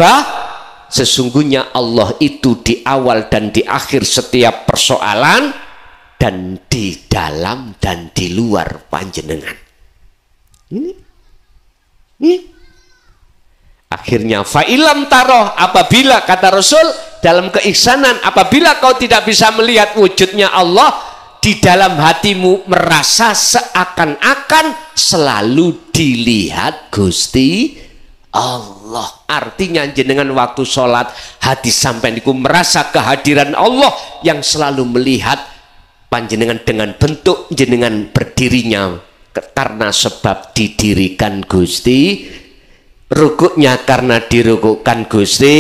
sesungguhnya Allah itu di awal dan di akhir setiap persoalan dan di dalam dan di luar panjenengan. Ini. Akhirnya fa'ilam taroh, apabila kata Rasul dalam keihsanan, apabila kau tidak bisa melihat wujudnya Allah, di dalam hatimu merasa seakan-akan selalu dilihat Gusti Allah. Artinya jenengan waktu sholat hati sampai niku merasa kehadiran Allah yang selalu melihat panjenengan dengan bentuk jenengan berdirinya karena sebab didirikan Gusti, rukuknya karena dirukukkan Gusti,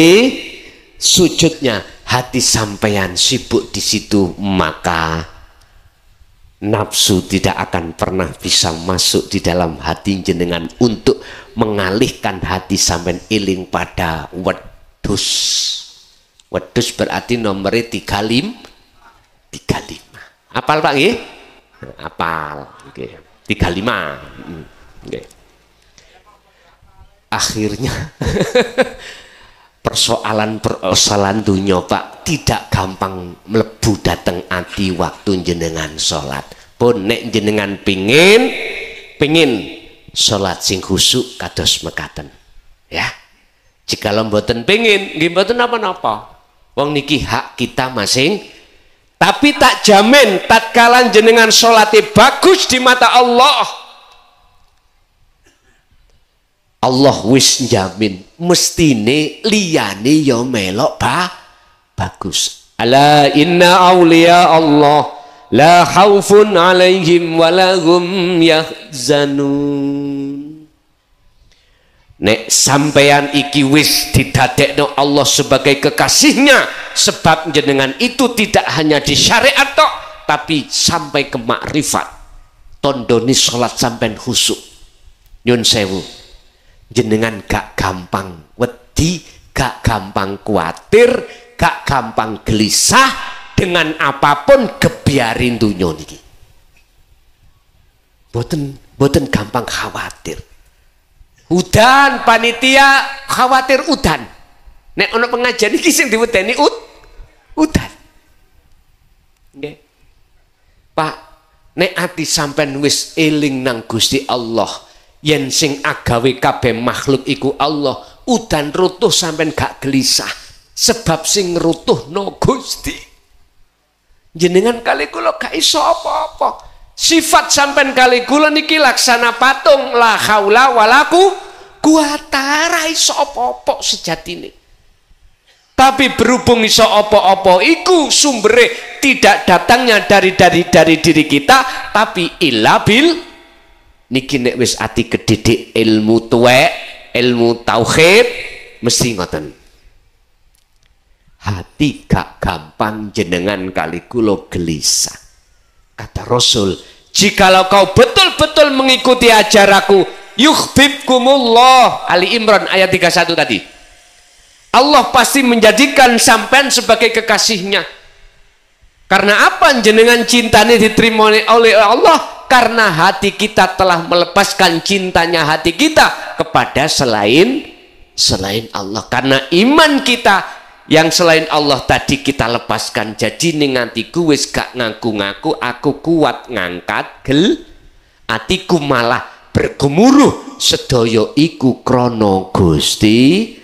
sujudnya hati sampeyan sibuk di situ, maka nafsu tidak akan pernah bisa masuk di dalam hati jenengan untuk mengalihkan hati sampean eling pada wedus. Wedus berarti nomornya 35. Apal Pak nggih? Apal. Nggih. 35. Nggih. Akhirnya persoalan dunia, Pak, tidak gampang melebu dateng ati waktu jenengan sholat. Pun nek jenengan pingin sholat sing khusyuk kados mekaten, ya. Jika mboten pingin, nggih mboten napa-napa. Wong niki hak kita masing. Tapi tak jamin tatkala jenengan sholatnya bagus di mata Allah, Allah wis jamin mestine liyane ya melok bagus. Ala inna awliya Allah la khaufun alaihim walahum yahzanun. Nek sampeyan iki wis didadekno Allah sebagai kekasihnya, sebab jenengan itu tidak hanya di syariat tok, tapi sampai ke makrifat. Tondoni sholat sampean khusyuk. Nyun sewu, jenengan gak gampang wedi, gak gampang kuatir, gak gampang gelisah dengan apapun gebiarin dunya niki. Boten gampang khawatir. Udan panitia khawatir udan. Nek ono pengajian iki sing diwedeni udan. Nggih. Pak, nek ati sampean wis eling nang Gusti Allah, yen sing agawe kabeh makhluk iku Allah, udan rutuh sampean gak gelisah. Sebab sing rutuhno Gusti. Jenengan kali kula gak iso apa-apa. Sifat sampean kali kula niki laksana patung, la haula wala quwata, ra iso apa-apa sejatine. Tapi berhubung iso apa-apa iku sumbere tidak datangnya dari diri kita, tapi illa bil niki nek wis ati kedidik ilmu tuwek, ilmu tauhid mesti ngoten. hati gak gampang jenengan kali kula gelisah. Kata Rasul, jikalau kau betul-betul mengikuti ajaranku, yuhibbukumullah. Ali Imran ayat 31 tadi. Allah pasti menjadikan sampean sebagai kekasihnya. Karena apa jenengan cintanya diterima oleh Allah? Karena hati kita telah melepaskan cintanya hati kita kepada selain Allah. Karena iman kita yang selain Allah tadi kita lepaskan. Jadi ning atiku wis gak ngaku-ngaku aku kuat ngangkat atiku malah bergemuruh sedaya iku krana Gusti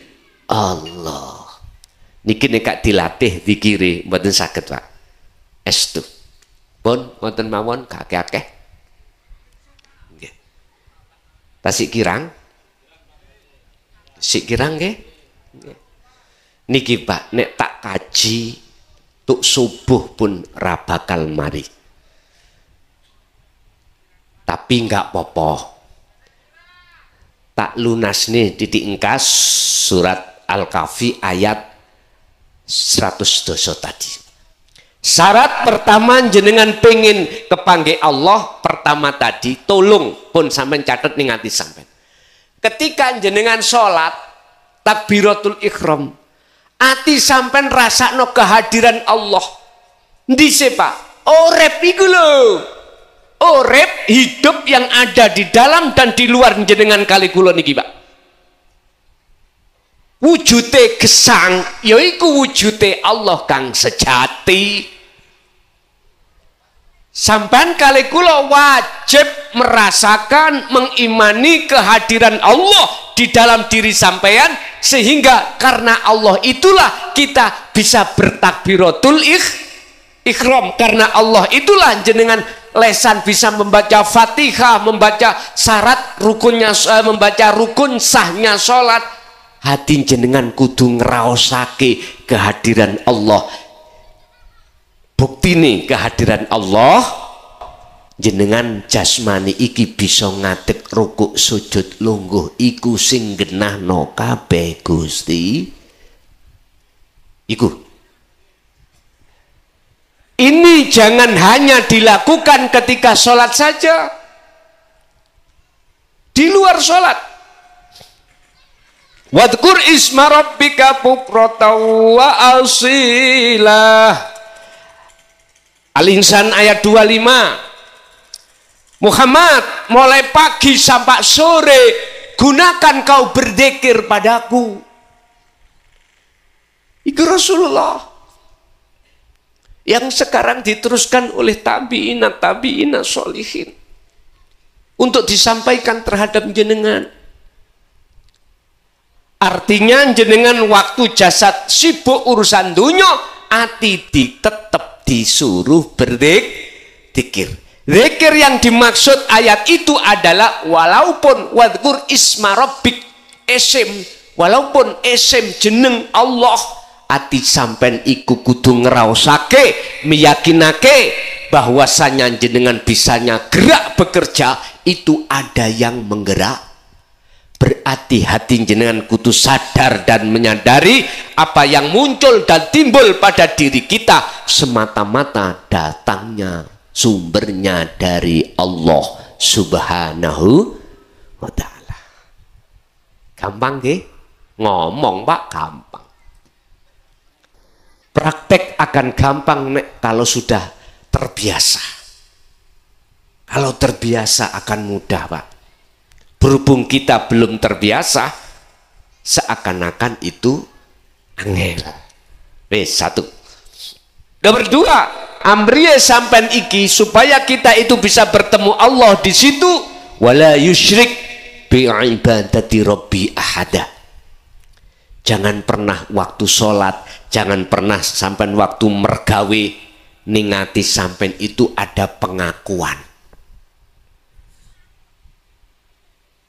Allah. Niki nek dilatih zikire mboten saged, Pak. Estu. Pun wonten mawon kakek-kakek. Nggih. Tasik kirang. Sik kirang nggih. Niki Pak, nek tak kaji tuk subuh pun ra bakal mari. Tapi enggak apa-apa. Tak lunas nih titik engkas surat Al-Kahfi ayat 100 doso tadi. Syarat pertama jenengan pengen kepanggih Allah pertama tadi, tolong pun sampean catet ning ati sampean. Ketika jenengan sholat takbiratul ihram, ati sampean rasakno kehadiran Allah. Ndise Pak, urip iku lho. Urip hidup yang ada di dalam dan di luar jenengan kali kula niki, Pak. Wujute gesang yaiku wujute Allah kang sejati. Sampai kali kula wajib merasakan, mengimani kehadiran Allah di dalam diri sampean, sehingga karena Allah itulah kita bisa bertakbiratul ihram. Karena Allah itulah jenengan lesan bisa membaca Fatihah, membaca syarat rukunnya, membaca rukun sahnya sholat. Hati jenengan kudu ngraosake kehadiran Allah. Bukti nih kehadiran Allah, jenengan jasmani iki bisa ngadeg rukuk sujud lungguh iku sing genahno kabeh Gusti. Iku. Ini jangan hanya dilakukan ketika sholat saja. Di luar sholat. Wadkur isma rabbika bukratan wa asilah. Al-Insan ayat 25. Muhammad, mulai pagi sampai sore gunakan kau berzikir padaku. Itu Rasulullah yang sekarang diteruskan oleh tabi'ina sholihin untuk disampaikan terhadap jenengan. Artinya jenengan waktu jasad sibuk urusan dunia, ati tetap disuruh berzikir. Zikir yang dimaksud ayat itu adalah walaupun wadkur isma rabbik isim, walaupun isim jeneng Allah, ati sampen iku kudu ngraosake, meyakinake bahwasanya jenengan bisanya gerak bekerja itu ada yang menggerak. Berarti hati jenengan kudu sadar dan menyadari apa yang muncul dan timbul pada diri kita semata-mata datangnya sumbernya dari Allah Subhanahu wa ta'ala. Gampang nggih? Ngomong Pak gampang. Praktek akan gampang nek kalau sudah terbiasa. Kalau terbiasa akan mudah Pak. Berhubung kita belum terbiasa, seakan-akan itu angel. Satu. Nomor dua, amriye sampan iki supaya kita itu bisa bertemu Allah di situ, wala yusyrik bi ibadati rabbi ahada. Jangan pernah waktu sholat, jangan pernah sampan waktu mergawe ningati sampan itu ada pengakuan.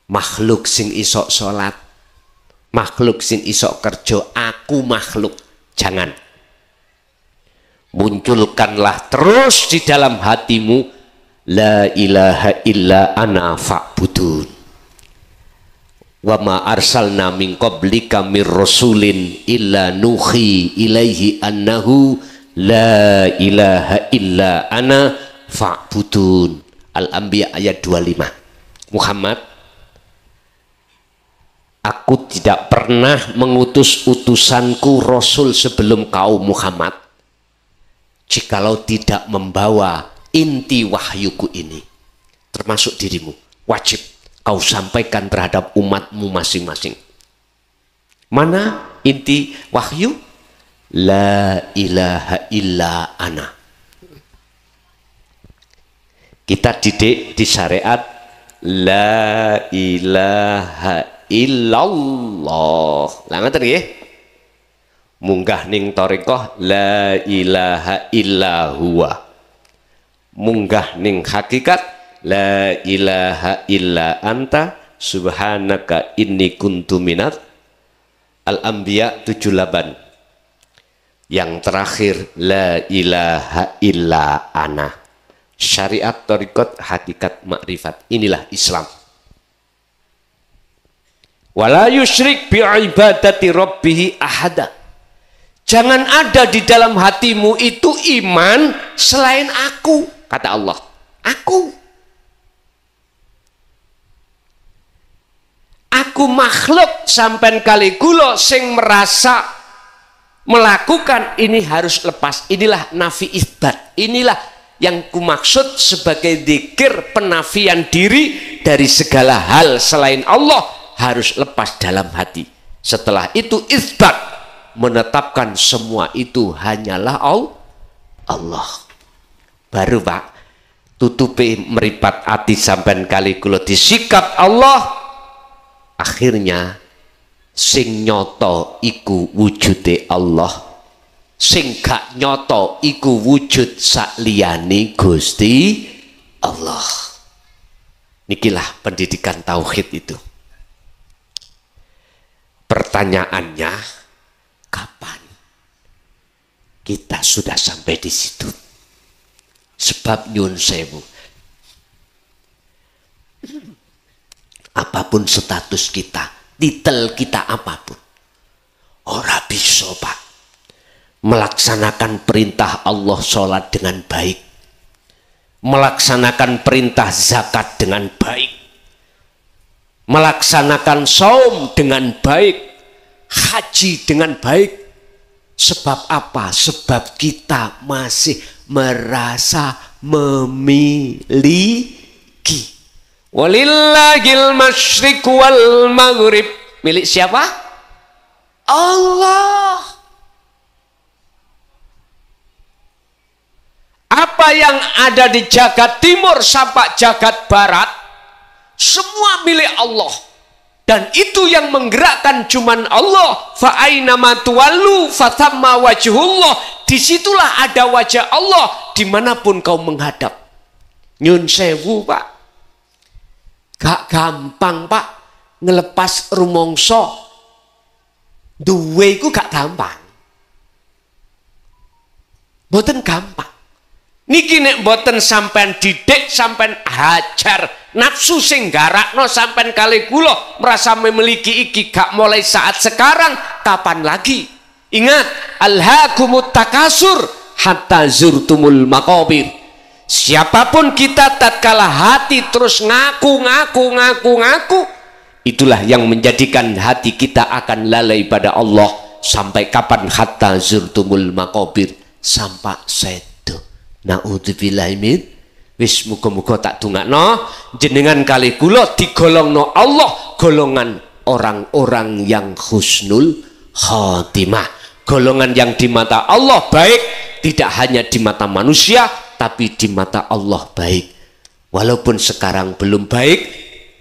Makhluk sing isok sholat, makhluk sing isok kerja, aku makhluk. Jangan. Munculkanlah terus di dalam hatimu la ilaha illa ana fa'budun. wa ma arsalna min qablika mir rasulin illa nuhi ilaihi annahu la ilaha illa ana fa'budun. Al-Anbiya ayat 25. Muhammad, aku tidak pernah mengutus utusanku Rasul sebelum kau Muhammad jikalau tidak membawa inti wahyuku ini, termasuk dirimu. Wajib kau sampaikan terhadap umatmu masing-masing. Mana inti wahyu? La ilaha illa ana. Kita didik di syariat la ilaha illallah. Lah ngoten nggih. Munggah ning thariqah la ilaha illa huwa. Munggah ning hakikat la ilaha illa anta subhanaka inni kuntu minat. Al-Anbiya 78. Yang terakhir la ilaha illa ana. Syariat, thariqat, hakikat, makrifat. Inilah Islam. Wala yusyrik bi'ibadati rabbih ahada. Jangan ada di dalam hatimu itu iman selain aku, kata Allah. Aku. Aku makhluk sampean kali kula sing merasa melakukan ini harus lepas. Inilah nafi isbat. Inilah yang kumaksud sebagai dzikir penafian diri dari segala hal selain Allah harus lepas dalam hati. Setelah itu isbat, menetapkan semua itu hanyalah Allah. Baru Pak, tutupi meripat hati sampean kali kula disikap Allah, akhirnya sing nyoto iku wujude Allah. Sing gak nyoto iku wujud sakliyane Gusti Allah. Nikilah pendidikan tauhid itu. Pertanyaannya, kapan kita sudah sampai di situ? Sebab nyun sewu, apapun status kita, titel kita apapun, ora bisa Pak melaksanakan perintah Allah sholat dengan baik, melaksanakan perintah zakat dengan baik, melaksanakan saum dengan baik, haji dengan baik. Sebab apa? Sebab kita masih merasa memiliki. Walillahil masyriq wal maghrib. Milik siapa? Allah. Apa yang ada di jagat timur sampai jagat barat, semua milik Allah. Dan itu yang menggerakkan cuman Allah. Fa'ainama tuwallu fathamma wajhullah. Disitulah ada wajah Allah dimanapun kau menghadap. Nyun sewu Pak, gak gampang Pak ngelepas rumongso. Duwe iku gak gampang. Boten gampang. Niki nek mboten sampean didik, sampean hajar nafsu sing garakno sampean kali kula merasa memiliki iki gak mulai saat sekarang, kapan lagi? Ingat, alhaakumut takasur hatta zurtumul maqabir. Siapapun kita tatkala hati terus ngaku, itulah yang menjadikan hati kita akan lalai pada Allah. Sampai kapan? Hatta zurtumul maqabir, sampai sedo. Naudzubillahi min. Wis muga-muga tak dongakno jenengan kali kula digolongno Allah golongan orang-orang yang husnul khotimah, golongan yang di mata Allah baik, tidak hanya di mata manusia tapi di mata Allah baik. Walaupun sekarang belum baik,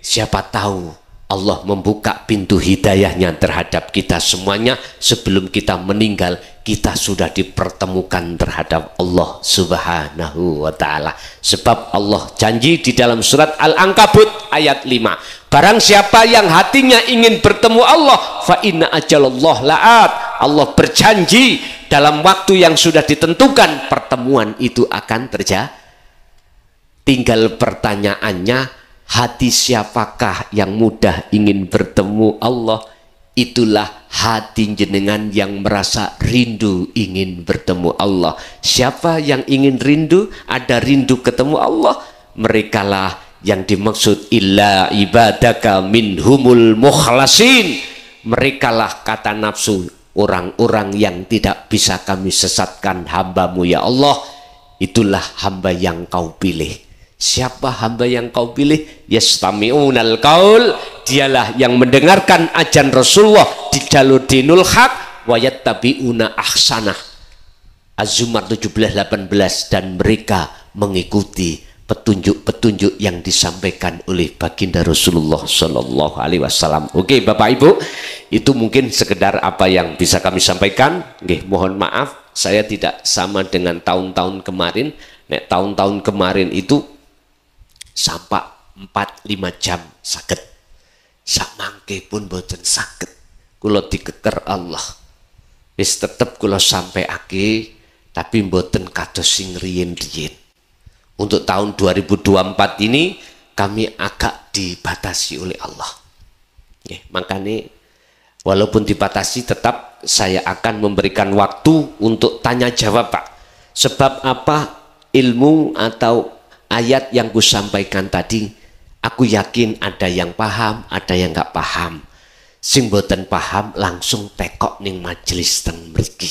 siapa tahu Allah membuka pintu hidayahnya terhadap kita semuanya. Sebelum kita meninggal, kita sudah dipertemukan terhadap Allah subhanahu wa ta'ala. Sebab Allah janji di dalam surat Al-Ankabut ayat 5, barang siapa yang hatinya ingin bertemu Allah, fa inna ajalallah la'at. Allah berjanji dalam waktu yang sudah ditentukan pertemuan itu akan terjadi. Tinggal pertanyaannya, hati siapakah yang mudah ingin bertemu Allah? Itulah hati jenengan yang merasa rindu ingin bertemu Allah. Siapa yang ingin rindu, ada rindu ketemu Allah, merekalah yang dimaksud illa ibadaka minhumul mukhlasin. Merekalah kata nafsu, orang-orang yang tidak bisa kami sesatkan hambamu ya Allah. Itulah hamba yang kau pilih. Siapa hamba yang kau pilih? Yastami'unal qaul, dialah yang mendengarkan ajan Rasulullah di jalur dinul haq, wa yattabi'una ahsanah. Az-Zumar 17:18, dan mereka mengikuti petunjuk-petunjuk yang disampaikan oleh baginda Rasulullah Shallallahu Alaihi Wasallam. Oke, Bapak Ibu, itu mungkin sekedar apa yang bisa kami sampaikan. Nggih, mohon maaf, saya tidak sama dengan tahun-tahun kemarin. Nek tahun-tahun kemarin itu sampai 4-5 jam saged, sak mangke pun boten saged. Kula dikeker Allah, wis tetep kula sampeake, tapi boten kados sing riyin-riyin. Untuk tahun 2024 ini kami agak dibatasi oleh Allah. Makanya walaupun dibatasi, tetap saya akan memberikan waktu untuk tanya jawab, Pak. Sebab apa? Ilmu atau ayat yang kusampaikan tadi, aku yakin ada yang paham, ada yang nggak paham. Sing boten paham langsung tekok ning majelis teng mriki.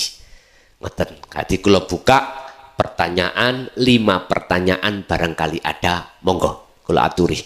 Ngoten. Hati kula buka pertanyaan, 5 pertanyaan barangkali ada, monggo kula aturi.